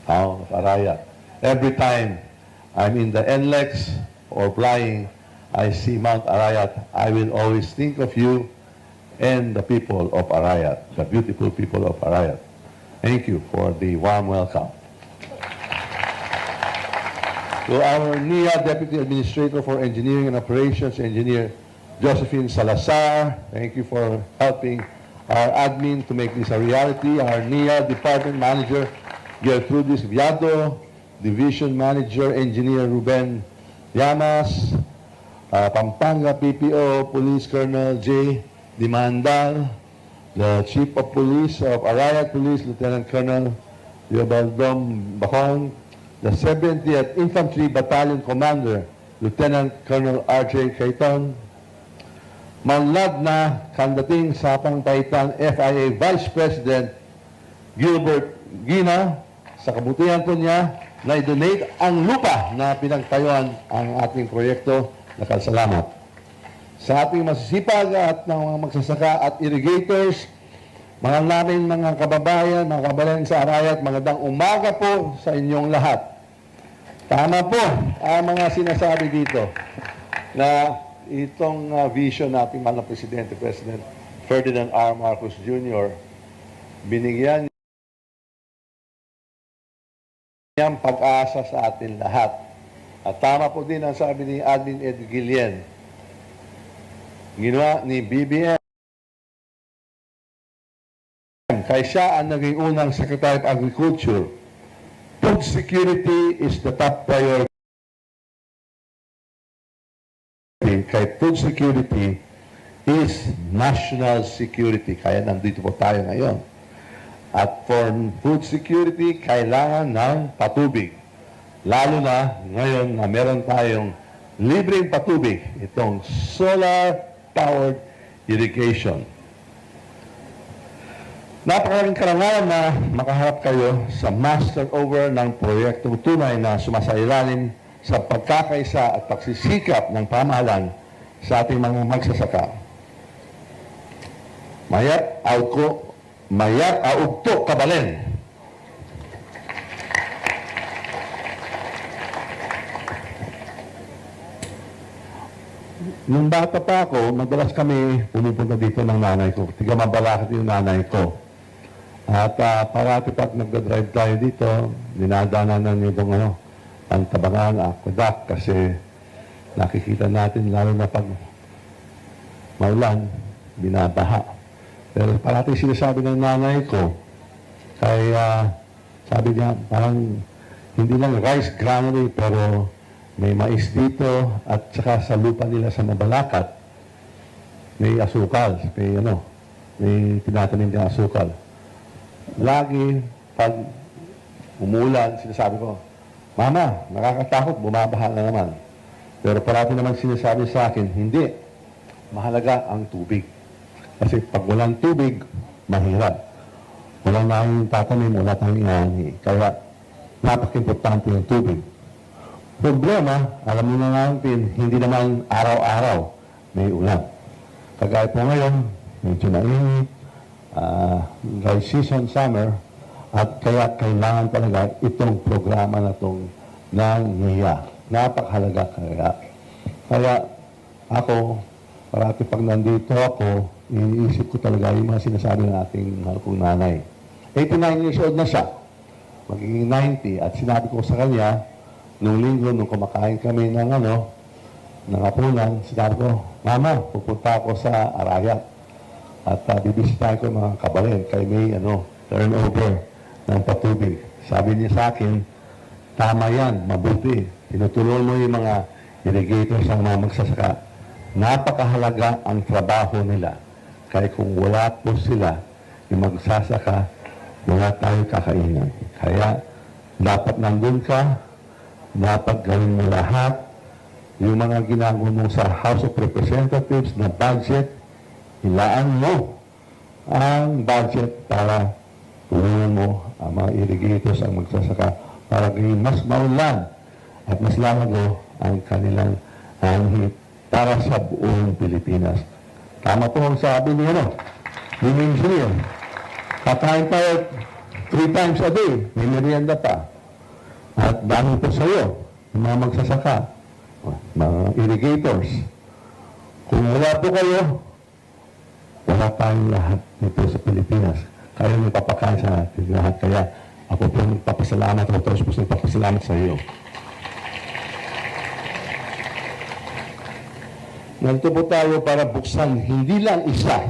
town of Arayat. Every time I'm in the NLEX or flying, I see Mount Arayat, I will always think of you and the people of Arayat, the beautiful people of Arayat. Thank you for the warm welcome. To our NIA Deputy Administrator for Engineering and Operations, Engineer Josephine Salazar, thank you for helping our admin to make this a reality. Our NIA Department Manager, Gertrudis Viado, Division Manager, Engineer Ruben Llamas, Pampanga PPO, Police Colonel J. Dimandal, the Chief of Police of Arayat Police, Lieutenant Colonel Leobaldom Bacon, the 70th Infantry Battalion Commander, Lieutenant Colonel R.J. Cayton, manlad na kandating sa Pangpaitan FIA Vice President Gilbert Gina, sa kabutihan po niya na i-donate ang lupa na pinagtayuan ang ating proyekto. Nakasalamat. Sa ating masisipag at mga magsasaka at irrigators, mga namin mga kababayan, mga kababayan sa Arayat, magandang umaga po sa inyong lahat. Tama po ang mga sinasabi dito na itong vision nating mahal na President Ferdinand R. Marcos Jr. binigyan niyang pag-asa sa atin lahat. At tama po din ang sabi ni Admin Ed Guillen. Ginawa ni BBM. Kaya siya ang naging unang Secretary of Agriculture. Food security is the top priority. Kaya food security is national security. Kaya nandito po tayo ngayon. At for food security, kailangan ng patubig. Lalo na ngayon na meron tayong libreng patubig, itong solar-powered irrigation. Napakaraming karangalan na makaharap kayo sa master over ng proyektong tunay na sumasailalim sa pagkakaisa at pagsisikap ng pamahalaan sa ating mga magsasaka. Mayat augto kabalen. Nung bata pa ako, madalas kami pumupunta dito ng nanay ko. Tiga Mabalakad yung nanay ko. At parati pag nagdadrive tayo dito, dinadaanan niyo itong ang Tabangan, Aqueduct, kasi nakikita natin, lalo na pag maulan, binabaha. Pero parati sinasabi ng nanay ko, kaya sabi niya, parang hindi lang rice granary, pero may mais dito at saka sa lupa nila sa Mabalacat, may asukal, may tinatanim ng asukal. Lagi, pag umulan, sinasabi ko, Mama, nakakatakot, bumabaha na naman. Pero parati naman sinasabi sa akin, hindi, mahalaga ang tubig. Kasi pag walang tubig, mahirap. Walang nanging tatanim, wala tayong inaani. Kaya, napaka-importante yung tubig. Problema, alam mo na natin, hindi naman araw-araw may ulan. Kagaya po ngayon, medyo mainit, dry season, summer, at kaya kailangan talaga itong programa na itong ng NIA. Napakahalaga kaya. Kaya ako, parati pag nandito ako, iniisip ko talaga yung mga sinasabi ng ating mahal kong nanay. 89 years old na siya, magiging 90, at sinabi ko sa kanya, nung linggo, nung kumakain kami ng ng hapunan, sinabi ko, Mama, pupunta ako sa Arayat. At bibisitahin ko mga kabalen, kay may turnover ng patubig. Sabi niya sa akin, tama yan, mabuti. Tinutulungan mo yung mga irrigators ang mga magsasaka. Napakahalaga ang trabaho nila. Kaya kung wala po sila, yung magsasaka, wala tayong kakainan. Kaya, dapat nandun ka, dapat gawin mo lahat. Yung mga ginagawa mo sa House of Representatives na budget, ilaan mo ang budget para tulungan mo ang mga irrigators, ang magsasaka, para gawin mas maulan at mas lalago ang kanilang anhit para sa buong Pilipinas. Tama po ang sabi ni engineer. Kakain tayo 3 times a day, may merienda pa. At dahil po sa iyo, yung mga magsasaka, mga irrigators. Kung wala po kayo, wala tayong lahat dito sa Pilipinas. Kayo yung papakain sa atin lahat. Kaya ako po nagpapasalamat, ako tapos po nagpapasalamat sa iyo. Nandito po tayo para buksan hindi lang isa,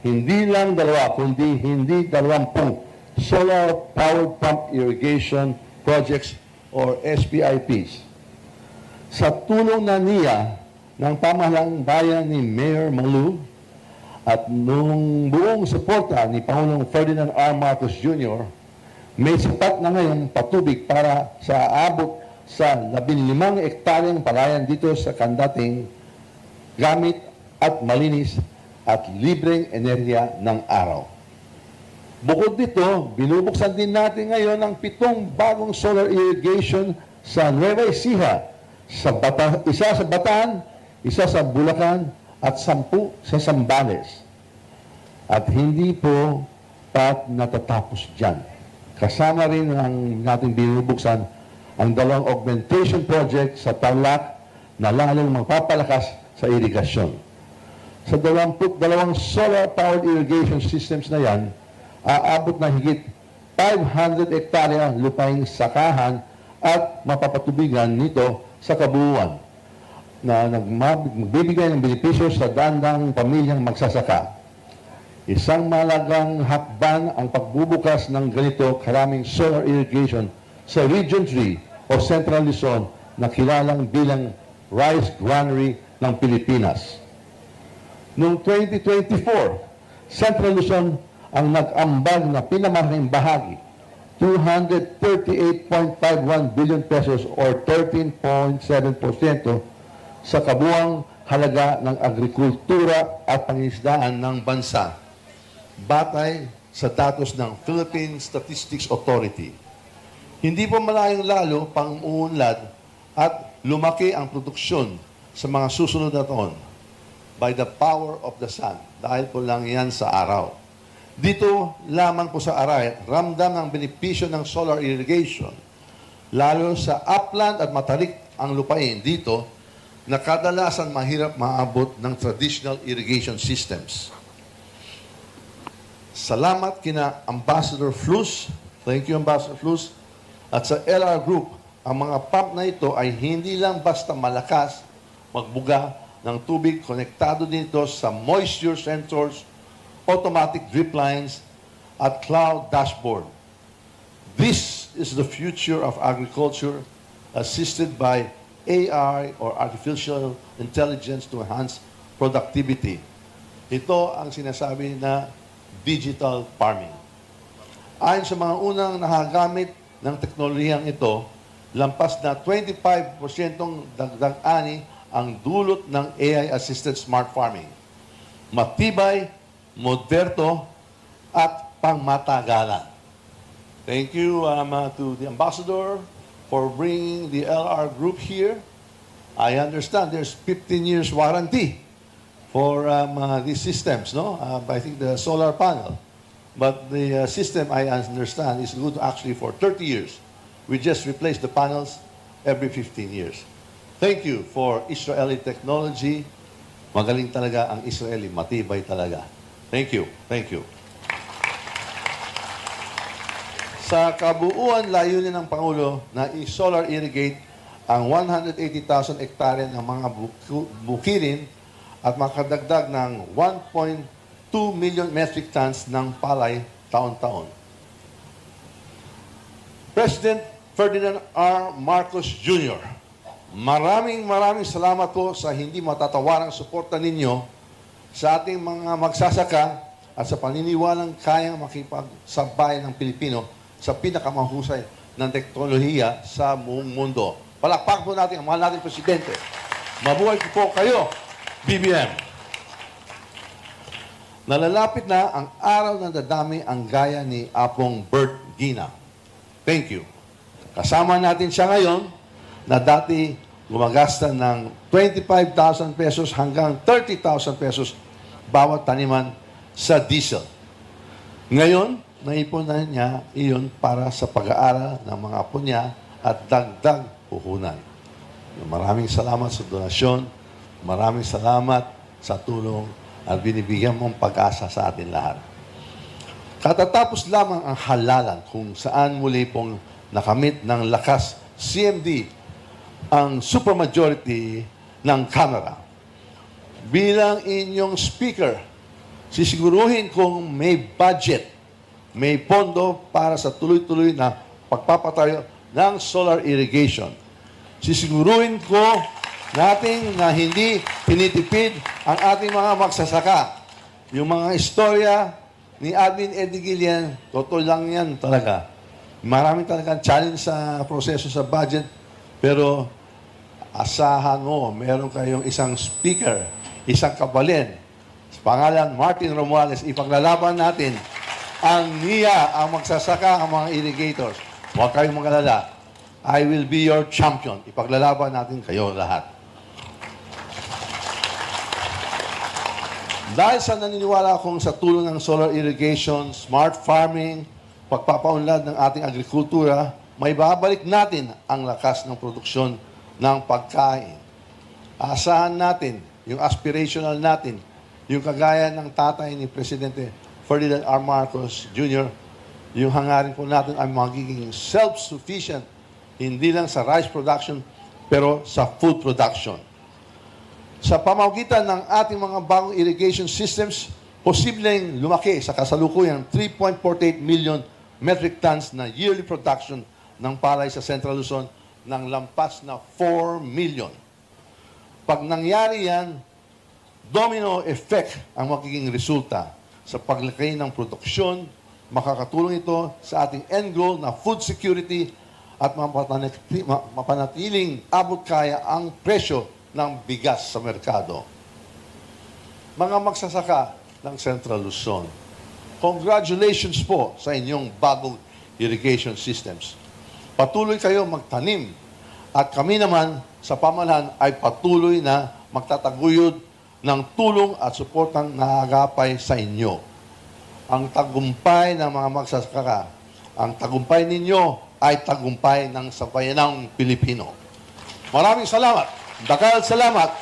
hindi lang dalawa, kundi hindi 20 solar powered pump irrigation projects or SPIPs. Sa tulong na niya ng pamahalaang bayan ni Mayor Malu at nung buong suporta ni Pangulong Ferdinand R. Marcos Jr., may sapat na ngayon patubig para sa abot sa 15 ektaryang palayan dito sa kandating gamit at malinis at libreng enerhiya ng araw. Bukod dito, binubuksan din natin ngayon ang 7 bagong solar irrigation sa Nueva Ecija, isa sa Bataan, isa sa Bulacan, at 10 sa Zambales. At hindi po natatapos dyan. Kasama rin ang nating binubuksan ang 2 augmentation project sa Tarlac na lalong magpapalakas sa irigasyon. Sa 22 solar-powered irrigation systems na yan, aabot na higit 500 hektarya lupaing sakahan at mapapatubigan nito sa kabuuan na magbibigay ng benepisyo sa dandang pamilyang magsasaka. Isang malagang hakbang ang pagbubukas ng ganito karaming solar irrigation sa Region 3 o Central Luzon na kilalang bilang Rice Granary ng Pilipinas. Noong 2024, Central Luzon ang nag-ambag na pinamahing bahagi, 238.51 billion pesos or 13.7% sa kabuuang halaga ng agrikultura at pangingisdaan ng bansa, batay sa datos ng Philippine Statistics Authority. Hindi po malayong lalo pang uunlad at lumaki ang produksyon sa mga susunod na taon by the power of the sun. Dahil po lang yan sa araw. Dito lamang po sa Aray, ramdam ng benepisyo ng solar irrigation. Lalo sa upland at matarik ang lupain dito na kadalasan mahirap maabot ng traditional irrigation systems. Salamat kina Ambassador Flus. Thank you, Ambassador Flus. At sa LR Group, ang mga pump na ito ay hindi lang basta malakas magbuga ng tubig, konektado dito sa moisture sensors, automatic drip lines, at cloud dashboard. This is the future of agriculture assisted by AI or artificial intelligence to enhance productivity. Ito ang sinasabi na digital farming. Ayon sa mga unang nakagamit ng teknolohiyang ito, lampas na 25% dagdag-ani ang dulot ng AI-assisted smart farming. Matibay, moderno, at pangmatagalan. Thank you to the Ambassador for bringing the LR Group here. I understand there's 15 years warranty for these systems, no? I think the solar panel. But the system, I understand, is good actually for 30 years. We just replace the panels every 15 years. Thank you for Israeli technology. Magaling talaga ang Israeli, matibay talaga. Thank you. Thank you. Sa kabuuan, layunin ng Pangulo na i-solar irrigate ang 180,000 hektarya ng mga bukirin at makadagdag ng 1.2 million metric tons ng palay taon-taon. President Ferdinand R. Marcos Jr., maraming salamat po sa hindi matatawarang suporta ninyo sa ating mga magsasaka at sa paniniwalang kayang makipagsabay ng Pilipino sa pinakamahusay ng teknolohiya sa buong mundo. Palakpak po natin ang mahal nating Presidente. Mabuhay po kayo, BBM. Nalalapit na ang araw na dadami ang gaya ni Apong Bert Gina. Thank you. Kasama natin siya ngayon na dati gumagasta ng 25,000 pesos hanggang 30,000 pesos bawat taniman sa diesel. Ngayon, naipon na niya iyon para sa pag-aaral ng mga apo niya at dagdag puhunan. Maraming salamat sa donasyon. Maraming salamat sa tulong at binibigyan mong pag-asa sa atin lahat. Katatapos lamang ang halalan kung saan muli pong nakamit ng lakas CMD ang supermajority ng Kamara. Bilang inyong speaker, sisiguruhin kong may budget, may pondo para sa tuloy-tuloy na pagpapatayo ng solar irrigation. Sisiguruhin ko natin na hindi tinitipid ang ating mga magsasaka. Yung mga istorya ni Admin Eddie Guillen, totoo lang yan talaga. Maraming talagang challenge sa proseso sa budget, pero asahan mo, meron kayong isang speaker, isang kabalin, sa pangalan Martin Romualdez, ipaglalaban natin ang NIA, ang magsasaka, ang mga irrigators. Huwag kayong mag-alala. I will be your champion. Ipaglalaban natin kayo lahat. Dahil sa naniniwala akong sa tulong ng solar irrigation, smart farming, pagpapaunlad ng ating agrikultura, may babalik natin ang lakas ng produksyon ng pagkain. Asahan natin yung aspirational natin, yung kagaya ng tatay ni Presidente Ferdinand R. Marcos Jr., yung hangarin po natin ay magiging self-sufficient, hindi lang sa rice production, pero sa food production. Sa pamamagitan ng ating mga bagong irrigation systems, posibleng lumaki sa kasalukuyang 3.48 million metric tons na yearly production ng palay sa Central Luzon ng lampas na 4 million. Pag nangyari yan, domino effect ang magiging resulta sa paglaki ng produksyon. Makakatulong ito sa ating end goal na food security at mapanatiling abot kaya ang presyo ng bigas sa merkado. Mga magsasaka ng Central Luzon, congratulations po sa inyong bagong irrigation systems. Patuloy kayo magtanim at kami naman sa pamahalaan ay patuloy na magtataguyod ng tulong at suportang naagapay sa inyo. Ang tagumpay ng mga magsasaka, ang tagumpay ninyo ay tagumpay ng sambayanang Pilipino. Maraming salamat. Dakal salamat.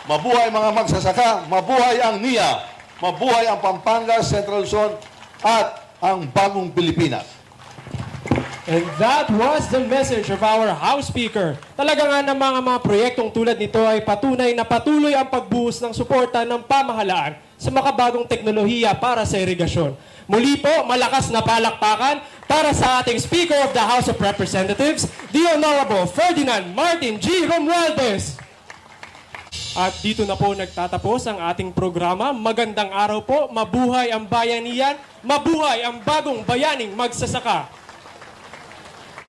Mabuhay mga magsasaka, mabuhay ang NIA, mabuhay ang Pampanga, Central Luzon, at ang bagong Pilipinas. And that was the message of our House Speaker. Talaga nga ng mga proyektong tulad nito ay patunay na patuloy ang pagbuhos ng suporta ng pamahalaan sa makabagong teknolohiya para sa irigasyon. Muli po, malakas na palakpakan para sa ating Speaker of the House of Representatives, the Honorable Ferdinand Martin G. Romualdez. At dito na po nagtatapos ang ating programa. Magandang araw po, mabuhay ang bayanihan, mabuhay ang bagong bayaning magsasaka.